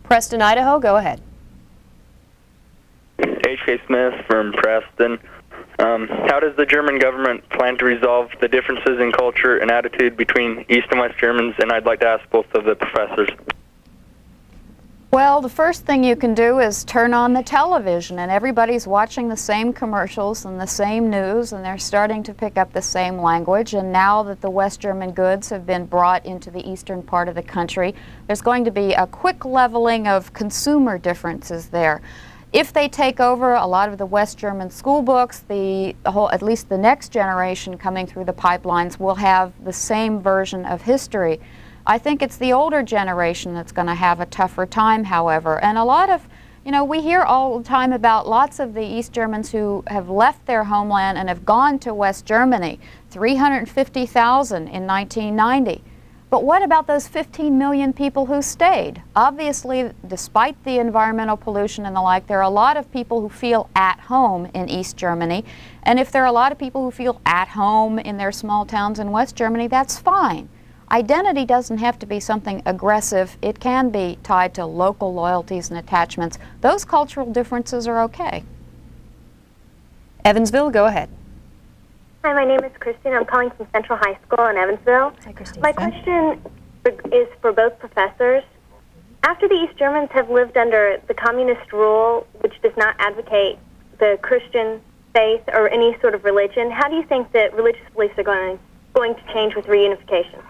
Preston, Idaho, go ahead. H.K. Smith from Preston. How does the German government plan to resolve the differences in culture and attitude between East and West Germans? And I'd like to ask both of the professors. Well, the first thing you can do is turn on the television, and everybody's watching the same commercials and the same news, and they're starting to pick up the same language. And now that the West German goods have been brought into the eastern part of the country, there's going to be a quick leveling of consumer differences there. If they take over a lot of the West German school books, at least the next generation coming through the pipelines will have the same version of history. I think it's the older generation that's going to have a tougher time, however. And a lot of, we hear all the time about lots of the East Germans who have left their homeland and have gone to West Germany, 350,000 in 1990. But what about those 15 million people who stayed? Obviously, despite the environmental pollution and the like, there are a lot of people who feel at home in East Germany. And if there are a lot of people who feel at home in their small towns in West Germany, that's fine. Identity doesn't have to be something aggressive. It can be tied to local loyalties and attachments. Those cultural differences are okay. Evansville, go ahead. Hi, my name is Christine. I'm calling from Central High School in Evansville. Hi, Christine. My question is for both professors. After the East Germans have lived under the communist rule, which does not advocate the Christian faith or any sort of religion, how do you think that religious beliefs are going to change with reunification?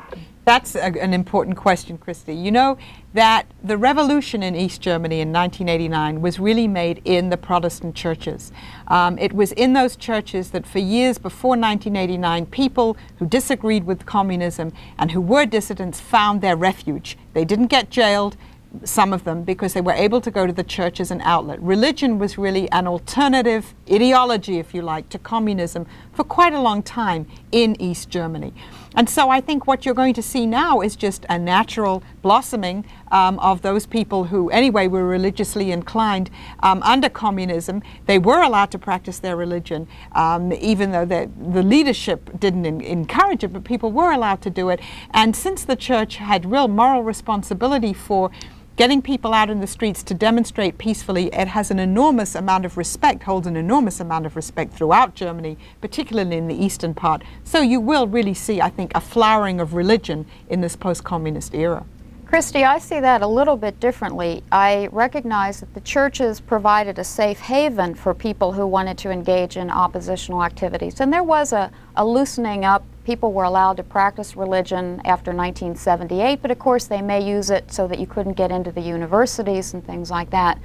That's an important question, Christy. You know that the revolution in East Germany in 1989 was really made in the Protestant churches. It was in those churches that for years before 1989, people who disagreed with communism and who were dissidents found their refuge. They didn't get jailed, some of them, because they were able to go to the church as an outlet. Religion was really an alternative ideology, if you like, to communism for quite a long time in East Germany. And so I think what you're going to see now is just a natural blossoming of those people who anyway were religiously inclined under communism. They were allowed to practice their religion, even though the leadership didn't encourage it, but people were allowed to do it. And since the church had real moral responsibility for getting people out in the streets to demonstrate peacefully, it has an enormous amount of respect, holds an enormous amount of respect throughout Germany, particularly in the eastern part. So you will really see, I think, a flowering of religion in this post-communist era. Christy, I see that a little bit differently. I recognize that the churches provided a safe haven for people who wanted to engage in oppositional activities. And there was a loosening up. People were allowed to practice religion after 1978, but of course they may use it so that you couldn't get into the universities and things like that.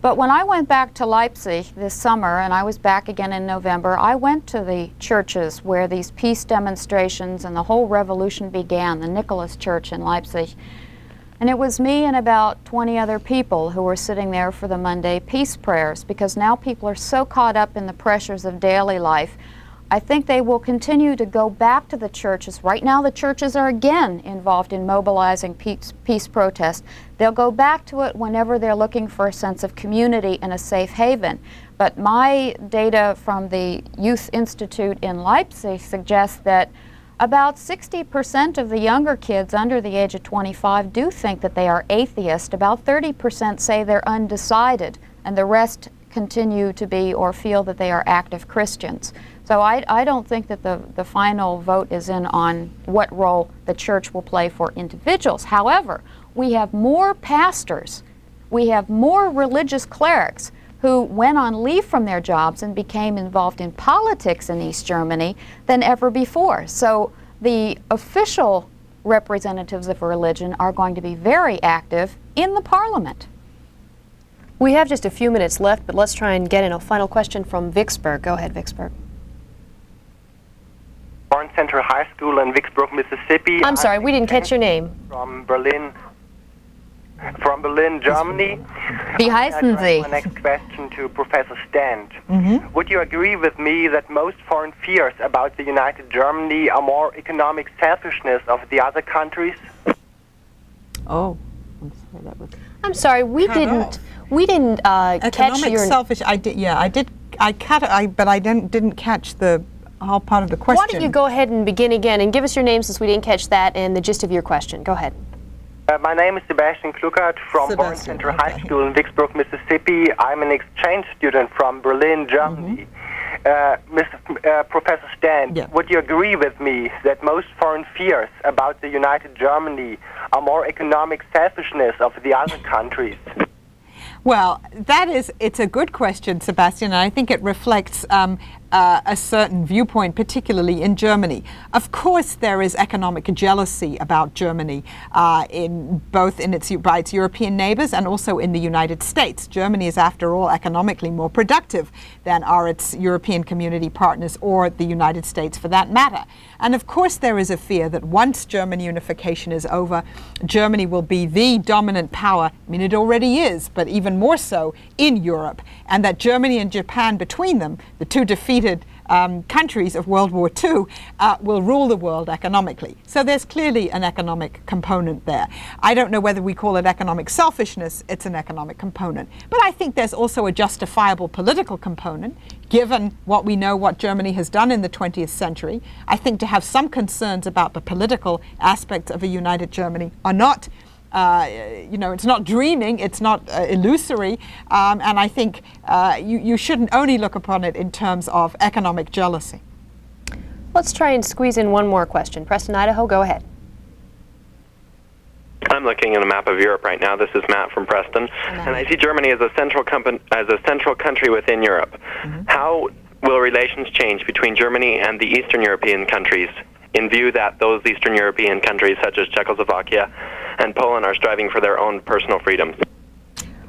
But when I went back to Leipzig this summer, and I was back again in November, I went to the churches where these peace demonstrations and the whole revolution began, the Nicholas Church in Leipzig. And it was me and about 20 other people who were sitting there for the Monday peace prayers, because now people are so caught up in the pressures of daily life. I think they will continue to go back to the churches. Right now the churches are again involved in mobilizing peace protest. They'll go back to it whenever they're looking for a sense of community and a safe haven. But my data from the Youth Institute in Leipzig suggests that about 60% of the younger kids under the age of 25 do think that they are atheist. About 30% say they're undecided, and the rest continue to be or feel that they are active Christians. So I don't think that the final vote is in on what role the church will play for individuals. However, we have more pastors, we have more religious clerics who went on leave from their jobs and became involved in politics in East Germany than ever before. So the official representatives of religion are going to be very active in the parliament. We have just a few minutes left, but let's try and get in a final question from Vicksburg. Go ahead, Vicksburg. Warren Central High School in Vicksburg, Mississippi. I'm sorry, we didn't catch your name. From Berlin, Germany. Wie heißen Sie? My next question to Professor Stent. Would you agree with me that most foreign fears about the United Germany are more economic selfishness of the other countries? Oh, I'm sorry, that was. I'm sorry, we didn't catch your. Selfish. I did. Yeah, I did. I cut it. But I didn't catch the whole part of the question. Why don't you go ahead and begin again and give us your name, since we didn't catch that, and the gist of your question. Go ahead. My name is Sebastian Kluckert from Warren Central High School in Vicksburg, Mississippi. I'm an exchange student from Berlin, Germany. Professor Stent, would you agree with me that most foreign fears about the United Germany are more economic selfishness of the other countries? Well, it's a good question, Sebastian, and I think it reflects a certain viewpoint, particularly in Germany. Of course, there is economic jealousy about Germany, by its European neighbors and also in the United States. Germany is, after all, economically more productive than are its European community partners or the United States, for that matter. And of course, there is a fear that once German unification is over, Germany will be the dominant power. I mean, it already is, but even more so in Europe, and that Germany and Japan, between them, the two defeated countries of World War II will rule the world economically. So there's clearly an economic component there. I don't know whether we call it economic selfishness, it's an economic component. But I think there's also a justifiable political component, given what we know what Germany has done in the 20th century. I think to have some concerns about the political aspects of a united Germany are not it's not dreaming, it's not illusory, and I think you shouldn't only look upon it in terms of economic jealousy. Let's try and squeeze in one more question. Preston, Idaho, go ahead. I'm looking at a map of Europe right now. This is Matt from Preston, and I see Germany as a central country within Europe. How will relations change between Germany and the Eastern European countries, in view that those Eastern European countries, such as Czechoslovakia and Poland, are striving for their own personal freedoms?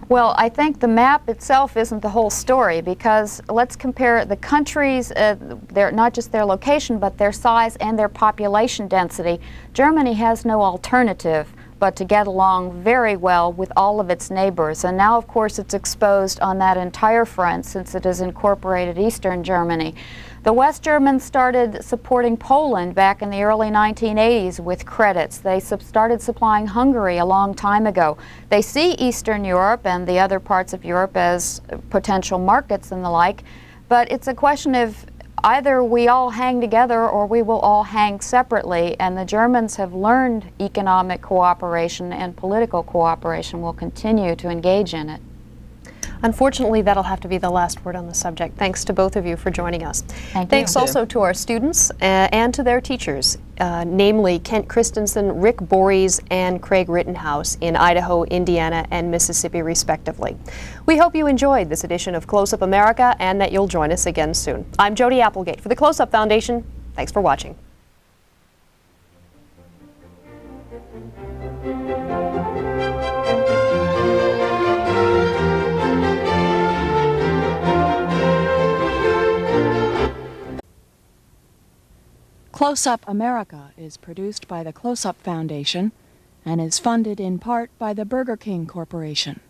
Well, I think the map itself isn't the whole story, because let's compare the countries, not just their location, but their size and their population density. Germany has no alternative but to get along very well with all of its neighbors. And now, of course, it's exposed on that entire front since it has incorporated Eastern Germany. The West Germans started supporting Poland back in the early 1980s with credits. They started supplying Hungary a long time ago. They see Eastern Europe and the other parts of Europe as potential markets and the like, but it's a question of either we all hang together or we will all hang separately, and the Germans have learned economic cooperation and political cooperation, will continue to engage in it. Unfortunately, that'll have to be the last word on the subject. Thanks to both of you for joining us. Thanks also to our students and to their teachers, namely Kent Christensen, Rick Borries, and Craig Rittenhouse in Idaho, Indiana, and Mississippi, respectively. We hope you enjoyed this edition of Close Up America and that you'll join us again soon. I'm Jody Applegate for the Close Up Foundation. Thanks for watching. Close Up America is produced by the Close Up Foundation and is funded in part by the Burger King Corporation.